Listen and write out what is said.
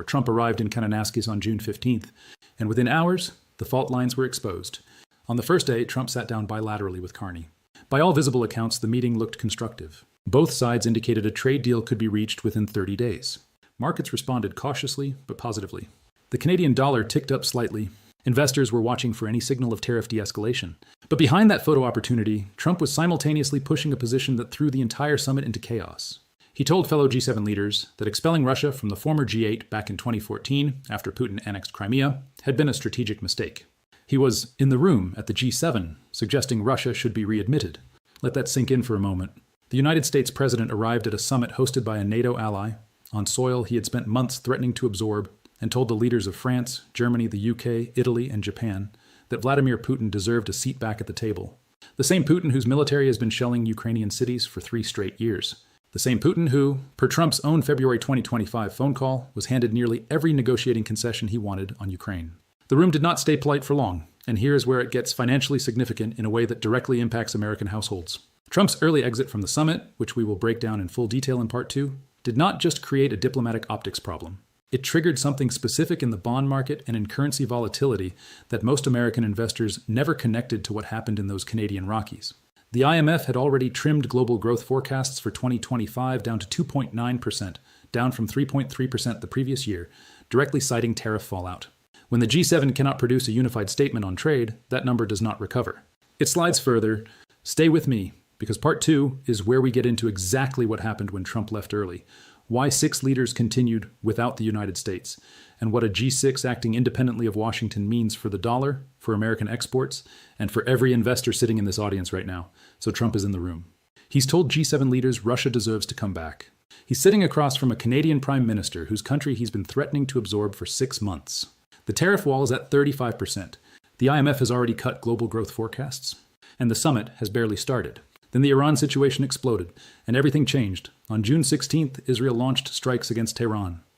Trump arrived in Kananaskis on June 15th, and within hours, the fault lines were exposed. On the first day, Trump sat down bilaterally with Carney. By all visible accounts, the meeting looked constructive. Both sides indicated a trade deal could be reached within 30 days. Markets responded cautiously but positively. The Canadian dollar ticked up slightly. Investors were watching for any signal of tariff de-escalation. But behind that photo opportunity, Trump was simultaneously pushing a position that threw the entire summit into chaos. He told fellow G7 leaders that expelling Russia from the former G8 back in 2014, after Putin annexed Crimea, had been a strategic mistake. He was in the room at the G7, suggesting Russia should be readmitted. Let that sink in for a moment. The United States president arrived at a summit hosted by a NATO ally, on soil he had spent months threatening to absorb, and told the leaders of France, Germany, the UK, Italy, and Japan that Vladimir Putin deserved a seat back at the table. The same Putin whose military has been shelling Ukrainian cities for 3 straight years. The same Putin who, per Trump's own February 2025 phone call, was handed nearly every negotiating concession he wanted on Ukraine. The room did not stay polite for long, and here is where it gets financially significant in a way that directly impacts American households. Trump's early exit from the summit, which we will break down in full detail in Part 2, did not just create a diplomatic optics problem. It triggered something specific in the bond market and in currency volatility that most American investors never connected to what happened in those Canadian Rockies. The IMF had already trimmed global growth forecasts for 2025 down to 2.9%, down from 3.3% the previous year, directly citing tariff fallout. When the G7 cannot produce a unified statement on trade, that number does not recover. It slides further. Stay with me, because Part 2 is where we get into exactly what happened when Trump left early, why 6 leaders continued without the United States, and what a G6 acting independently of Washington means for the dollar, for American exports, and for every investor sitting in this audience right now. So Trump is in the room. He's told G7 leaders Russia deserves to come back. He's sitting across from a Canadian prime minister whose country he's been threatening to absorb for 6 months. The tariff wall is at 35%. The IMF has already cut global growth forecasts, and the summit has barely started. Then the Iran situation exploded, and everything changed. On June 16th, Israel launched strikes against Tehran.